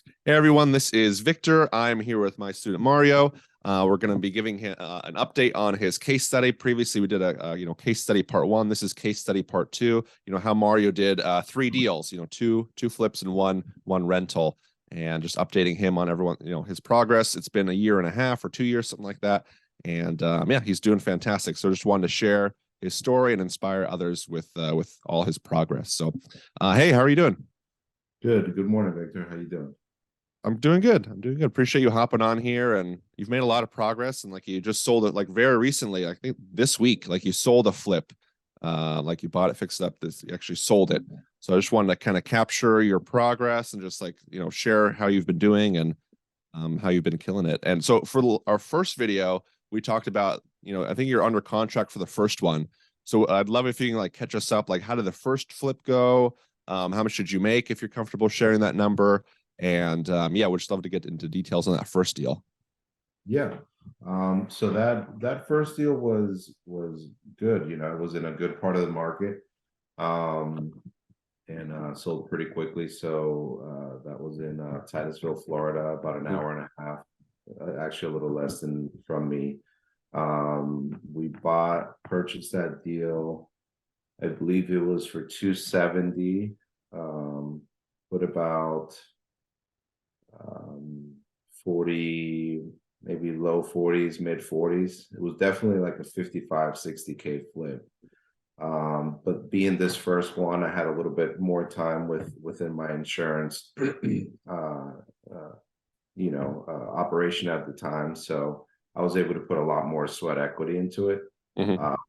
Hey everyone, this is Victor. I'm here with my student Mario. We're going to be giving him an update on his case study. Previously, we did a case study part one. This is case study part two. How Mario did three deals. Two flips and one rental, and just updating him on everyone. His progress. It's been a year and a half or 2 years, something like that. And yeah, he's doing fantastic. So just wanted to share his story and inspire others with all his progress. So, hey, how are you doing? Good. Good morning, Victor. How you doing? I'm doing good. I'm doing good. Appreciate you hopping on here, and you've made a lot of progress. And like you just sold it like very recently. I think this week, like you sold a flip, like you bought it, fixed it up. This you actually sold it. So I just wanted to kind of capture your progress and just like share how you've been doing and how you've been killing it. And so for our first video, we talked about I think you're under contract for the first one. So I'd love if you can like catch us up. Like how did the first flip go? How much did you make if you're comfortable sharing that number? And yeah, we'd just love to get into details on that first deal. Yeah. So that first deal was good. It was in a good part of the market. Um, and sold pretty quickly. So that was in Titusville, Florida, about an hour and a half, actually a little less than from me. We purchased that deal. I believe it was for 270. Put about 40, maybe low 40s, mid 40s. It was definitely like a 55, 60K flip. But being this first one, I had a little bit more time within my insurance, operation at the time. So I was able to put a lot more sweat equity into it.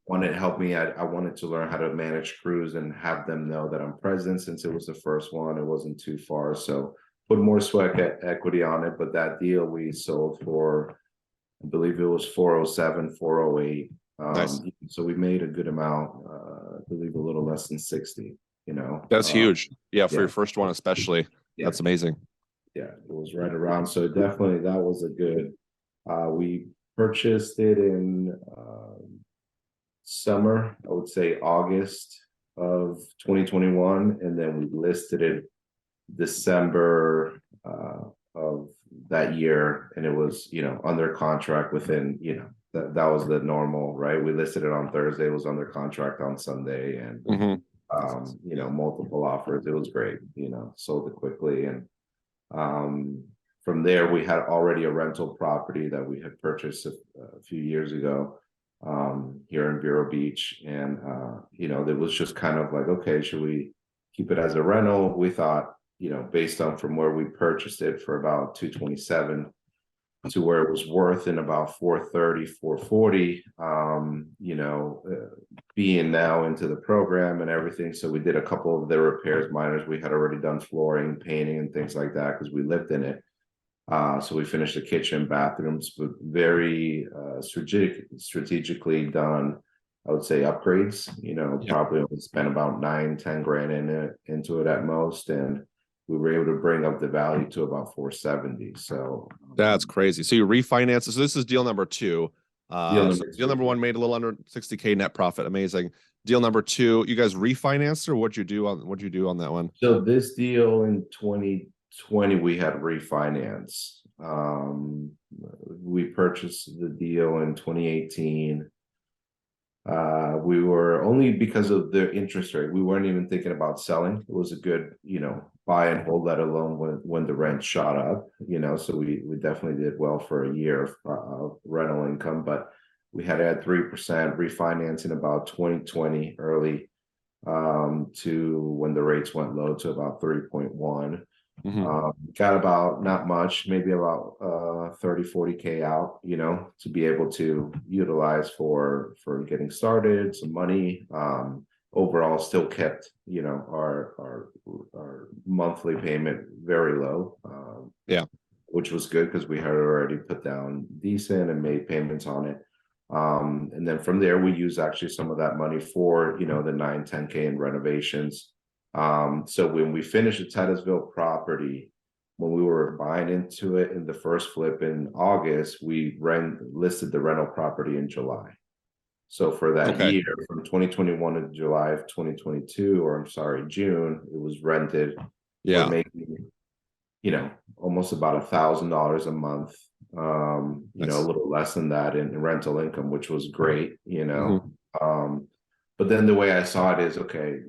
One, it helped me. I wanted to learn how to manage crews and have them know that I'm present since it was the first one. It wasn't too far. So put more sweat equity on it. But that deal we sold for, I believe it was 407, 408. Nice. So we made a good amount, I believe a little less than 60, That's huge. Yeah, for yeah, your first one especially. yeah, That's amazing. yeah, it was right around. So definitely that was a good, we purchased it in summer, I would say August of 2021, and then we listed it December of that year, and it was under contract within that was the normal, right? We listed it on Thursday, it was under contract on Sunday, and multiple offers. It was great, sold it quickly, and from there we had already a rental property that we had purchased a few years ago here in Vero Beach, and it was just kind of like, okay, should we keep it as a rental? We thought, based on from where we purchased it for about 227 to where it was worth in about 430, 440, being now into the program and everything. So we did a couple of the repairs, minors. We had already done flooring, painting, and things like that because we lived in it. So we finished the kitchen, bathrooms, but very strategically done. I would say upgrades. Probably only spent about 9-10 grand into it at most, and we were able to bring up the value to about 470. So That's crazy. So you refinance. So this is deal number two. Deal number one made a little under 60K net profit. Amazing. Deal number two, you guys refinanced, or what'd you do on that one? So this deal in 2020 we had refinance. We purchased the deal in 2018. We were only because of the interest rate. We weren't even thinking about selling. It was a good, buy and hold, let alone when the rent shot up. So we definitely did well for a year of rental income, but we had to add 3% refinance in about 2020 early to when the rates went low to about 3.1. Got about not much, maybe about 30-40K out, to be able to utilize for getting started, some money. Overall still kept our monthly payment very low, Yeah. which was good because we had already put down decent and made payments on it. And then from there we use actually some of that money for the 9-10K in renovations. So when we finished the Titusville property, when we were buying into it in the first flip in August, we listed the rental property in July. So for that year, from 2021 to July of 2022, or I'm sorry, June, it was rented. Yeah. We're making, almost about $1,000 a month. You know, a Nice. little less than that in rental income, which was great, you know. Mhm. But then the way I saw it is, okay,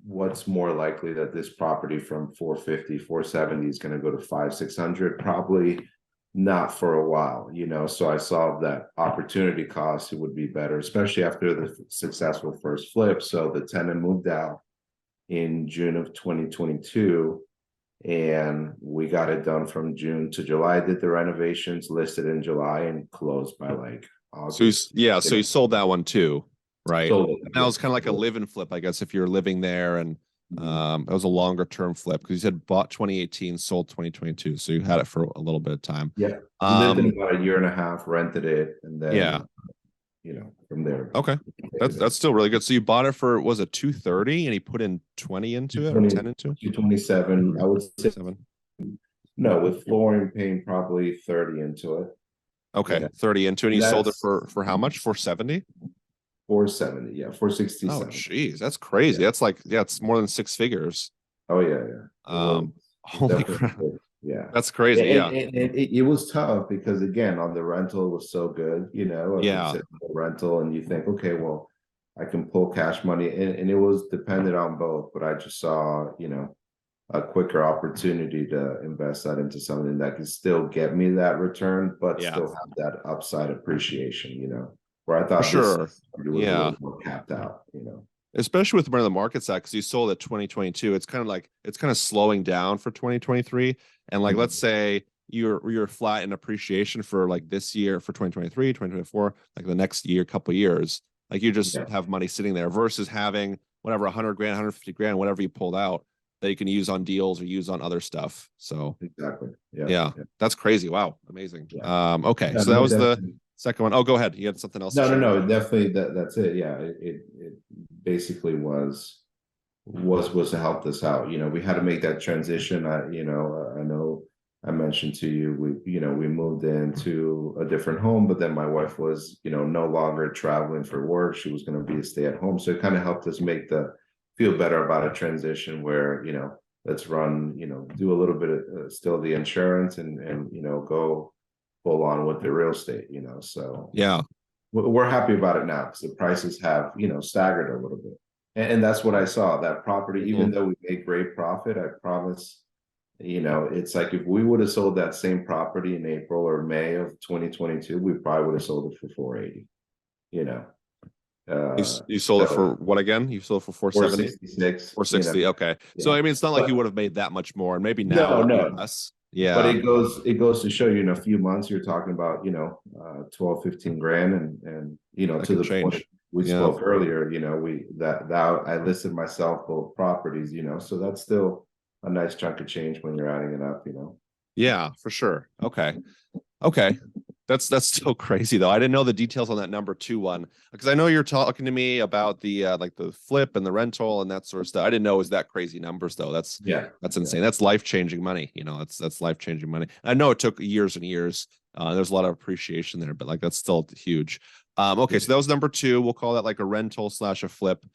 what's more likely that this property from 450, 470 is going to go to 500, 600? Probably not for a while, you know. So I saw that opportunity cost, it would be better, especially after the successful first flip. So the tenant moved out in June of 2022, and we got it done from June to July. Did the renovations, listed in July, and closed by like So you, August. yeah, You so you know, sold that one too, right? sold it. And that Yeah. was kind of like a live and flip, I guess, if you're living there, and it was a longer term flip because you said bought 2018, sold 2022, so you had it for a little bit of time. Yeah. Lived in Um, about a year and a half, rented it, and yeah, then, you know, from there. okay, that's still really good. So you bought it for, was it 230, and he put in 20 into it or 10 into it? 227. I would say 7. no, with flooring paying probably 30 into it. Okay, Yeah. 30 into it. And you sold it That's for how much? 470? 470. Yeah, Oh, 467. geez, that's crazy. Yeah. That's like, yeah, it's more than 6 figures. Oh yeah, yeah. Um, It was holy definitely crap, good. Yeah. that's crazy. And, Yeah, it was tough because again, on the rental, it was so good, you know, I could yeah, sit on the rental and you think, okay, well, I can pull cash money, and it was dependent on both, but I just saw, you know, a quicker opportunity to invest that into something that can still get me that return, but yeah, still have that upside appreciation, you know, where I for thought this sure. was a Yeah, little more capped out, you know. especially with where the market's at, because you sold at 2022. It's kind of like it's kind of slowing down for 2023. And like, let's say you're flat in appreciation for like this year, for 2023, 2024, like the next year, couple years, like you just Yeah, have money sitting there versus having whatever 100 grand, 150 grand, whatever you pulled out that you can use on deals or use on other stuff. So exactly. Yeah, yeah, yeah, that's crazy. Wow, amazing. yeah. Okay, No, so that no, was the definitely. second one. Oh, go ahead. You had something else to No, no, share? no, definitely that's it. Yeah, it basically was to help this out. You know, we had to make that transition. I know I mentioned to you, we moved into a different home, but then my wife was, you know, no longer traveling for work. She was going to be a stay at home. So it kind of helped us make the feel better about a transition where, you know, let's run, you know, do a little bit of still the insurance and, you know, go full on with the real estate, you know. So Yeah. we're happy about it now because the prices have, you know, staggered a little bit. And that's what I saw. That property, even Mhm. though we made great profit, I promise, you know, it's like if we would have sold that same property in April or May of 2022, we probably would have sold it for 480, you know. You sold it for So what again? You sold it for 470? 466, you know. 460. Okay. So Yeah. I mean, it's not like you But would have made that much more, and maybe now no, it'll be no. less. But Yeah, it goes to show you in a few months you're talking about, you know, 12, 15 grand, and you know, that to can the point change. we Yeah. spoke earlier, you know, that I listed myself both properties, you know, so that's still a nice chunk of change when you're adding it up, you know. Yeah, for sure. Okay. Okay. That's still crazy though. I didn't know the details on that number two one because I know you're talking to me about the like the flip and the rental and that sort of stuff. I didn't know it was that crazy numbers though. Yeah, That's yeah, insane. That's life-changing money. You know, that's life-changing money. I know it took years and years. There's a lot of appreciation there, but like that's still huge. Okay, yeah. so that was number two. We'll call that like a rental slash a flip.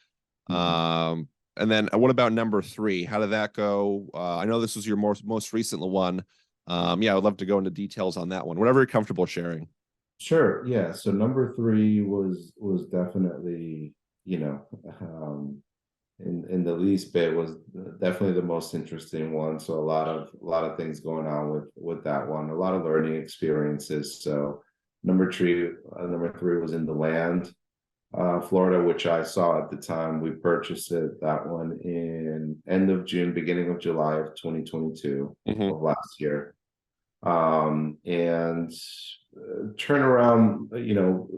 Mhm. And then what about number three? How did that go? I know this was your most recent one. Yeah, I would love to go into details on that one. Whatever you're comfortable sharing. Sure, yeah. So number three was definitely, you know, in the least bit was definitely the most interesting one. So a lot of things going on with that one, a lot of learning experiences. So number three was in the land, Florida, which I saw at the time we purchased it, that one in end of June, beginning of July of 2022 Mhm. of last year. And turnaround, you know,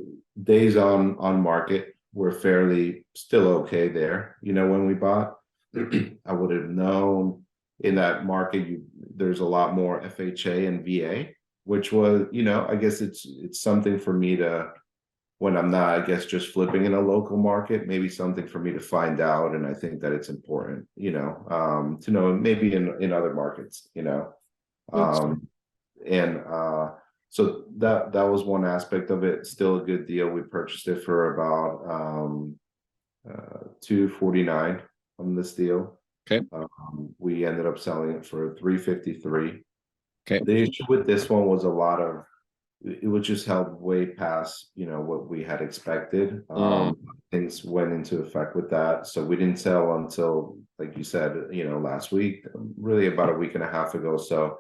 days on market were fairly still okay there. You know, when we bought, I would have known in that market there's a lot more FHA and VA, which was, you know, I guess it's something for me to, when I'm not, I guess, just flipping in a local market, maybe something for me to find out. And I think that it's important, you know, to know maybe in other markets, you know. That's Um, and so that was one aspect of it. Still a good deal. We purchased it for about 249 on this deal. okay. We ended up selling it for 353. Okay. The issue with this one was a lot of, it was just held way past, what we had expected. Mm, Things went into effect with that, so we didn't sell until, like you said, last week, really about a week and a half ago. So,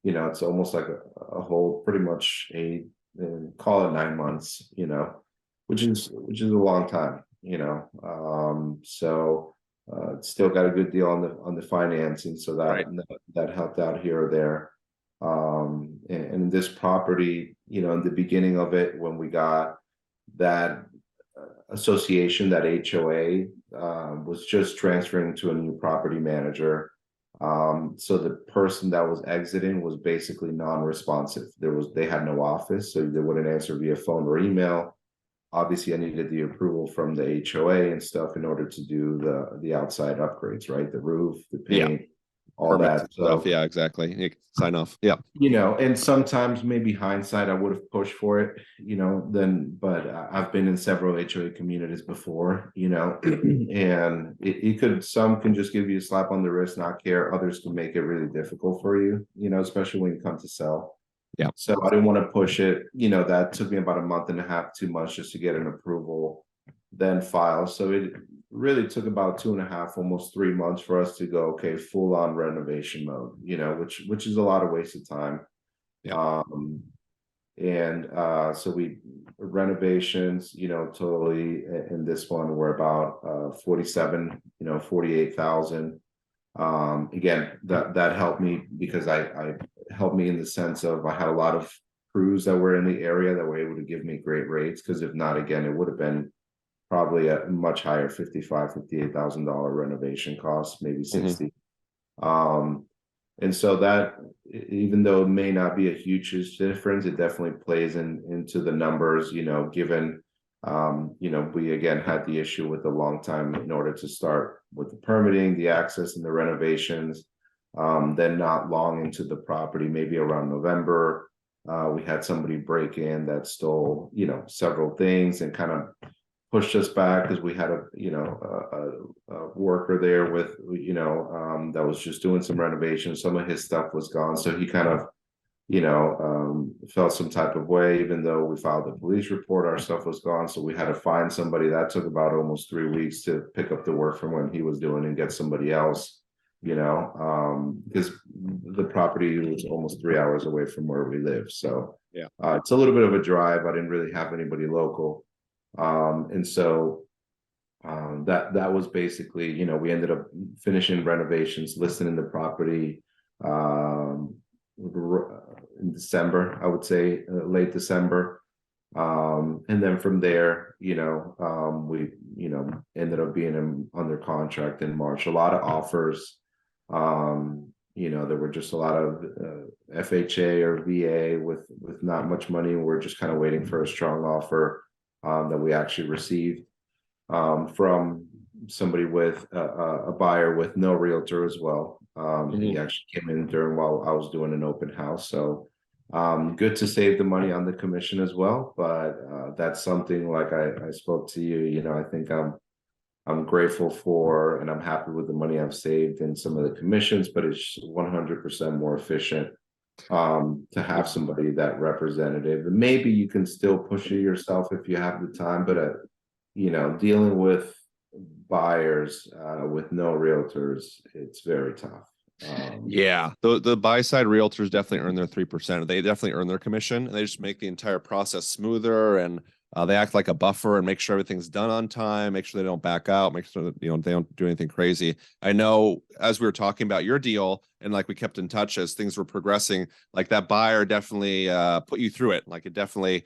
it's almost like a whole, pretty much call it 9 months, which is a long time, so. Still got a good deal on the financing, so right. that helped out here or there. And this property, in the beginning of it, when we got that association, that HOA, was just transferring to a new property manager. So the person that was exiting was basically non-responsive. They had no office, so they wouldn't answer via phone or email. Obviously, I needed the approval from the HOA and stuff in order to do the outside upgrades, right? The roof, the Yeah. paint, all Permits that. and So, stuff. Yeah, exactly. You can sign off. Yeah. and sometimes maybe hindsight, I would have pushed for it, but I've been in several HOA communities before, and some can just give you a slap on the wrist, not care. Others can make it really difficult for you, especially when you come to sell. Yeah. So I didn't want to push it, that took me about a month and a half, 2 months just to get an approval, then file. So it really took about 2.5, almost 3 months for us to go, okay, full on renovation mode, which is a lot of wasted time. Yeah. And so we renovations, totally in this one were about 47, 48,000. Again, that helped me because I helped me in the sense of I had a lot of crews that were in the area that were able to give me great rates, because if not, again, it would have been probably a much higher $58,000 renovation cost, maybe Mhm. 60. And so that, even though it may not be a huge difference, it definitely plays into the numbers, given we again had the issue with the long time in order to start with the permitting, the access and the renovations. Then not long into the property, maybe around November, we had somebody break in that stole, several things and kind of pushed us back because we had a worker there with that was just doing some renovations. Some of his stuff was gone, so he kind of felt some type of way. Even though we filed a police report, our stuff was gone, so we had to find somebody. That took about almost 3 weeks to pick up the work from when he was doing and get somebody else, because the property was almost 3 hours away from where we live. So Yeah. it's a little bit of a drive. I didn't really have anybody local. And so that was basically, we ended up finishing renovations, listing in the property in December, I would say, late December. And then from there, we, ended up being under contract in March. A lot of offers. There were just a lot of FHA or VA with not much money. We're just kind of waiting for a strong offer that we actually received from somebody with a buyer with no realtor as well. He actually came in during while I was doing an open house. So good to save the money on the commission as well. But that's something, like I spoke to you, I think I'm grateful for, and I'm happy with the money I've saved in some of the commissions, but it's 100% more efficient to have somebody that representative. And maybe you can still push it yourself if you have the time, but dealing with buyers with no realtors, it's very tough. Yeah, the buy side realtors definitely earn their 3%. They definitely earn their commission, and they just make the entire process smoother. And they act like a buffer and make sure everything's done on time. Make sure they don't back out. Make sure that they don't do anything crazy. I know as we were talking about your deal, and like we kept in touch as things were progressing, like that buyer definitely put you through it. Like it definitely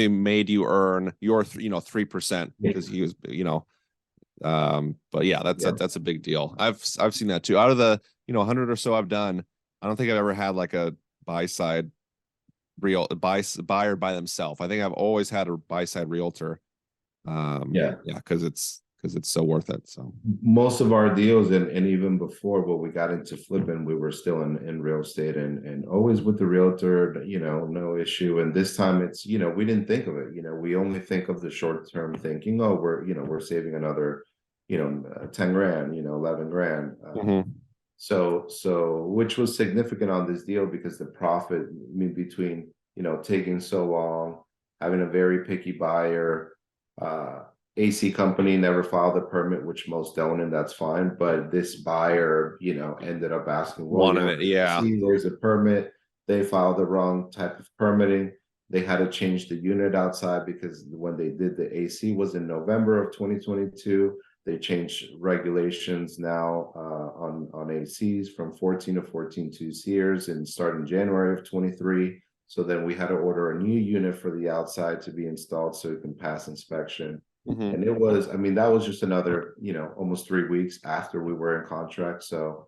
made you earn your 3% because he was but yeah, that's a big deal. I've seen that too. Out of the 100 or so I've done, I don't think I've ever had like a buy side buyer by themselves. I think I've always had a buy side realtor. Yeah. because it's so worth it. So Most of our deals, and even before when we got into flipping, we were still in real estate and always with the realtor, no issue. And this time it's, we didn't think of it, we only think of the short term thinking, oh, we're saving another 10 grand, 11 grand. So which was significant on this deal because the profit, I mean, between, you know, taking so long, having a very picky buyer, AC company never filed a permit, which most don't, and that's fine. But this buyer, you know, ended up asking, well, you Wanted have it, yeah. AC, there's a permit. They filed the wrong type of permitting. They had to change the unit outside because when they did the AC was in November of 2022. They changed regulations now on ACs from 14 to 14.2 SEERs and starting January of 23. So then we had to order a new unit for the outside to be installed so it can pass inspection. Hmm. And it was, I mean, that was just another, you know, almost 3 weeks after we were in contract. So,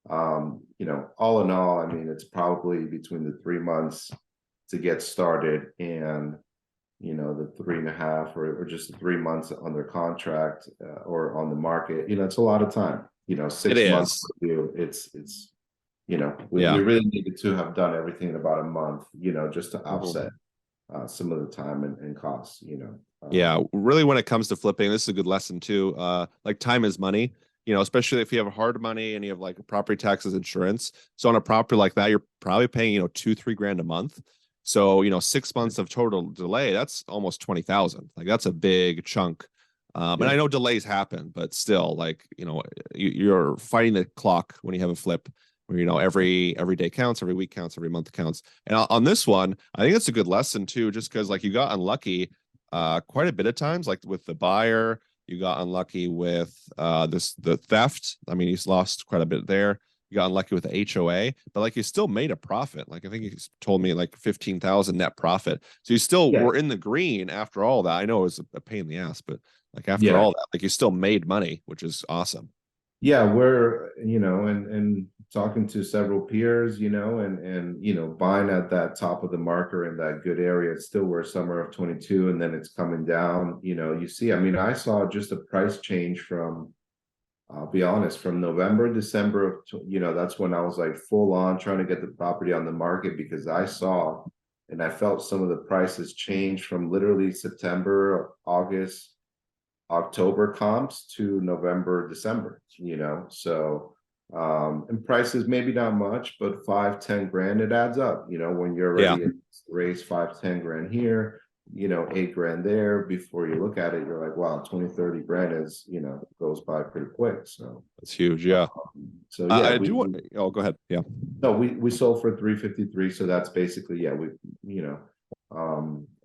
you know, all in all, I mean, it's probably between the 3 months to get started and, you know, the 3.5 or just the 3 months under contract or on the market, you know, it's a lot of time, you know, It 6 months is. review, it's, you know, we Yeah. really needed to have done everything in about a month, you know, just to Mhm. offset some of the time and costs, you know. Yeah, really when it comes to flipping, this is a good lesson too. Like time is money, you know, especially if you have hard money and you have like property taxes, insurance. So on a property like that, you're probably paying, you know, 2-3 grand a month. So, you know, 6 months of total delay, that's almost 20,000. Like that's a big chunk. And I Yeah, know delays happen, but still, like, you know, you're fighting the clock when you have a flip where, you know, every day counts, every week counts, every month counts. And on this one, I think it's a good lesson too, just because like you got unlucky quite a bit of times, like with the buyer, you got unlucky with the theft. I mean, he's lost quite a bit there. You got unlucky with the HOA, but like you still made a profit. Like I think he told me like 15,000 net profit. So you still yeah, were in the green after all that. I know it was a pain in the ass, but like after yeah. all that, like you still made money, which is awesome. Yeah, we're, you know, and talking to several peers, you know, and you know, buying at that top of the marker in that good area. It's still where summer of 22, and then it's coming down. You know, you see, I mean, I saw just a price change from, I'll be honest, from November, December of, you know, that's when I was like full on trying to get the property on the market because I saw and I felt some of the prices change from literally September, August, October comps to November, December, you know. So and prices maybe not much, but 5-10 grand it adds up, you know, when you're Yeah, already raise 5-10 grand here, you know, 8 grand there. Before you look at it, you're like, wow, 20-30 grand is, you know, goes by pretty quick. So that's huge. Yeah. so yeah, I do want, oh, go ahead. Yeah. no, we sold for 353, so that's basically, yeah, we, you know,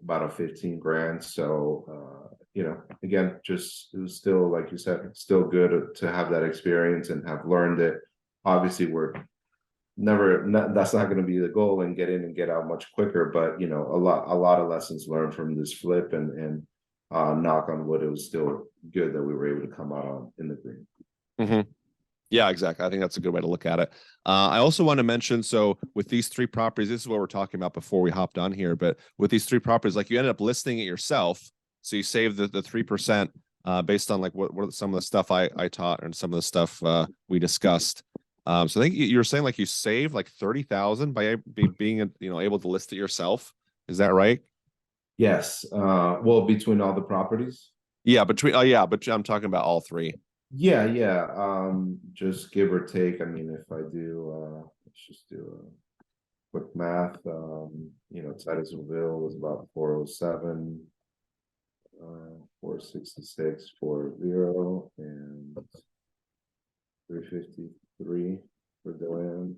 about a 15 grand. So you know, again, just it was still, like you said, still good to have that experience and have learned it. Obviously, we're never that's not going to be the goal and get in and get out much quicker, but you know, a lot of lessons learned from this flip and knock on wood, it was still good that we were able to come out on in the green. Mhm. Yeah, exactly. I think that's a good way to look at it. I also want to mention, so with these three properties, this is what we're talking about before we hopped on here, but with these three properties, like you ended up listing it yourself. So you saved the 3% based on like what some of the stuff I taught and some of the stuff we discussed. So I think you were saying like you saved like 30,000 by being you know able to list it yourself. Is that right? Yes, well, between all the properties. Yeah, between oh yeah, but I'm talking about all three. Yeah, yeah. Just give or take. I mean, if I do, let's just do a quick math. You know, Titusville was about 407, 466, 40, and 353 for Deland.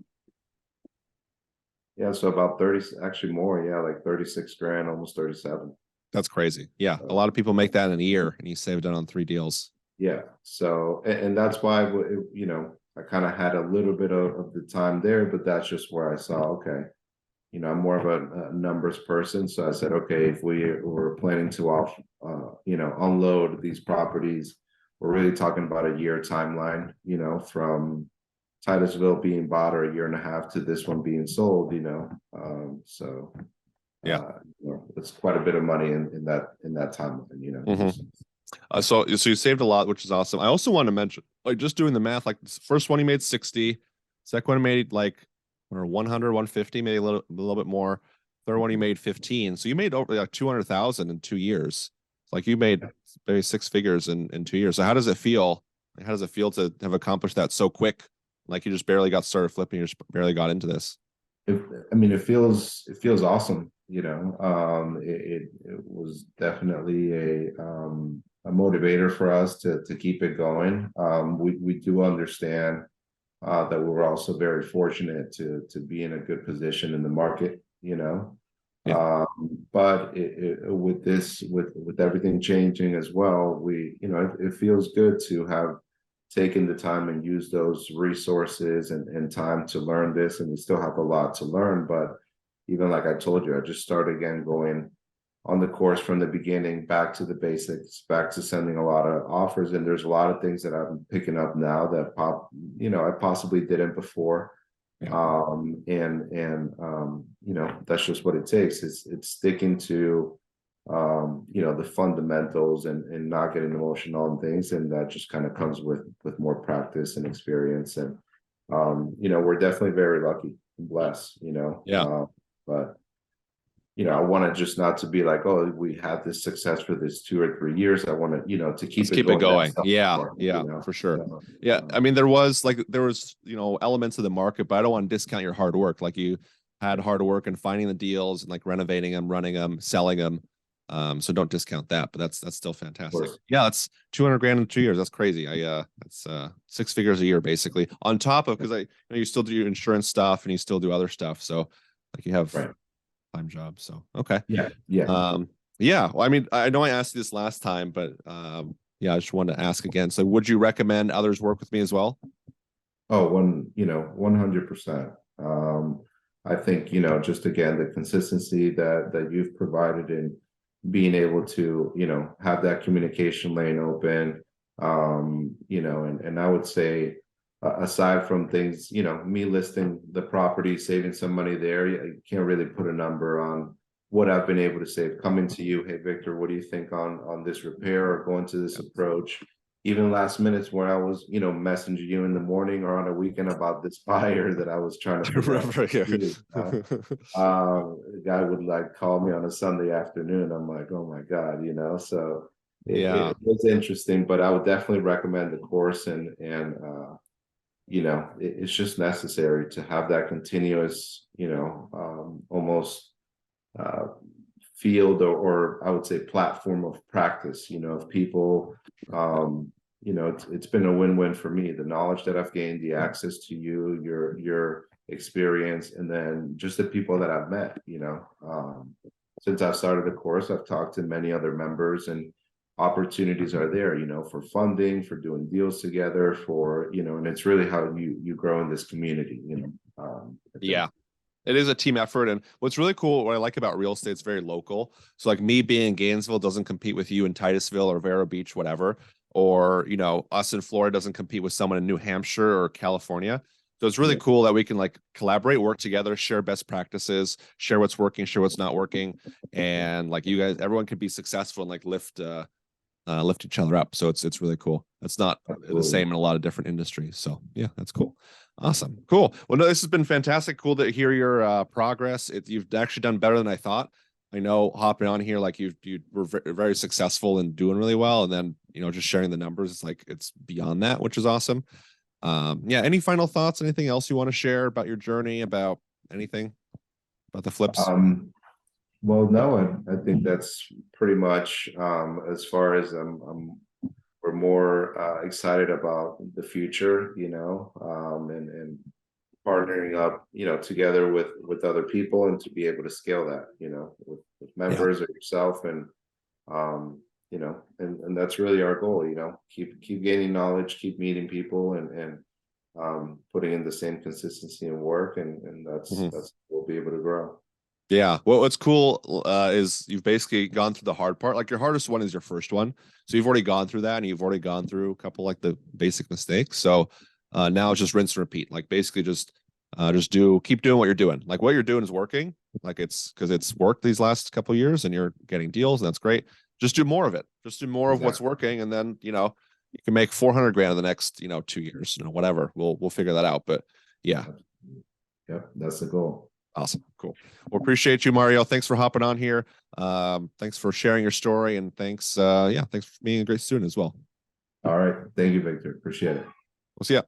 Yeah, so about 30, actually more. Yeah, like 36 grand, almost 37. That's crazy. Yeah, a Uh, lot of people make that in a year, and you saved it on 3 deals. Yeah. So, and that's why, you know, I kind of had a little bit of the time there, but that's just where I saw, okay, you know, I'm more of a numbers person. So I said, okay, if we were planning to you know, unload these properties, we're really talking about a year timeline, you know, from Titusville being bought or a year and a half to this one being sold, you know. So, Yeah. you know, it's quite a bit of money in that timeline, you know. Mhm. So you saved a lot, which is awesome. I also want to mention, like just doing the math, like first one he made 60, second one he made like or 100, 150, maybe a little bit more. Third one he made 15. So you made over like 200,000 in 2 years. Like you made maybe six figures in 2 years. So how does it feel? How does it feel to have accomplished that so quick? Like you just barely got started flipping, you just barely got into this. I mean, it feels awesome, you know. It was definitely a motivator for us to keep it going. We do understand that we're also very fortunate to be in a good position in the market, you know. Yeah. But with everything changing as well, it feels good to have taken the time and used those resources and time to learn this. And we still have a lot to learn, but even like I told you, I just started again going on the course from the beginning, back to the basics, back to sending a lot of offers. And there's a lot of things that I'm picking up now that I possibly didn't before. Yeah. That's just what it takes. It's sticking to the fundamentals and not getting emotional and things. And that just kind of comes with more practice and experience. And we're definitely very lucky and blessed, Yeah. but I want to just not to be like, oh, we had this success for this 2 or 3 years. I want to, to keep Let's it keep it going. going. Yeah. Yeah, for sure. Yeah. I mean, there was, elements of the market, but I don't want to discount your hard work. Like you had hard work in finding the deals and like renovating them, running them, selling them. So don't discount that, but that's still fantastic. Yeah, that's 200 grand in 2 years. That's crazy. That's 6 figures a year basically on top of, because you still do your insurance stuff and you still do other stuff. So like you have time job. So okay. Yeah. Yeah. Well, I mean, I know I asked you this last time, but yeah, I just wanted to ask again. So would you recommend others work with me as well? Oh, 100%. I think, just again, the consistency that you've provided in being able to, have that communication lane open, and I would say, aside from things, me listing the property, saving some money there, you can't really put a number on what I've been able to save. Coming to you, hey Victor, what do you think on this repair or going to this approach? Even last minutes where I was, messaging you in the morning or on a weekend about this buyer that I was trying to figure out. The guy would like call me on a Sunday afternoon. I'm like, oh my God, so it was interesting, but I would definitely recommend the course it's just necessary to have that continuous, almost field or I would say platform of practice, of people, it's been a win-win for me. The knowledge that I've gained, the access to you, your experience, and then just the people that I've met, since I've started the course, I've talked to many other members and opportunities are there, for funding, for doing deals together, and it's really how you grow in this community, Yeah. It is a team effort. And what's really cool, what I like about real estate, it's very local. So like me being in Gainesville doesn't compete with you in Titusville or Vero Beach, whatever. Or, us in Florida doesn't compete with someone in New Hampshire or California. So it's really cool that we can like collaborate, work together, share best practices, share what's working, share what's not working. And like you guys, everyone can be successful and like lift each other up. So it's really cool. That's not the same in a lot of different industries. So yeah, that's cool. Awesome. Cool. Well, no, this has been fantastic. Cool to hear your progress. You've actually done better than I thought. I know hopping on here, like you were very successful and doing really well. And then, just sharing the numbers, it's like, it's beyond that, which is awesome. Yeah. Any final thoughts? Anything else you want to share about your journey, about anything about the flips? Well, no, I think that's pretty much as far as we're more excited about the future, and partnering up, together with other people and to be able to scale that, with members or yourself and and that's really our goal, keep gaining knowledge, keep meeting people and putting in the same consistency and work and that's we'll be able to grow. Yeah. Well, what's cool is you've basically gone through the hard part. Like your hardest one is your first one. So you've already gone through that and you've already gone through a couple like the basic mistakes. So now it's just rinse and repeat. Like basically just keep doing what you're doing. Like what you're doing is working. Like it's because it's worked these last couple of years and you're getting deals and that's great. Just do more of it. Just do more of what's working. And then, you can make 400 grand in the next, 2 years, whatever. We'll figure that out. But yeah. Yep. That's the goal. Awesome. Cool. Well, appreciate you, Mario. Thanks for hopping on here. Thanks for sharing your story and thanks for being a great student as well. All right. Thank you, Victor. Appreciate it. We'll see ya.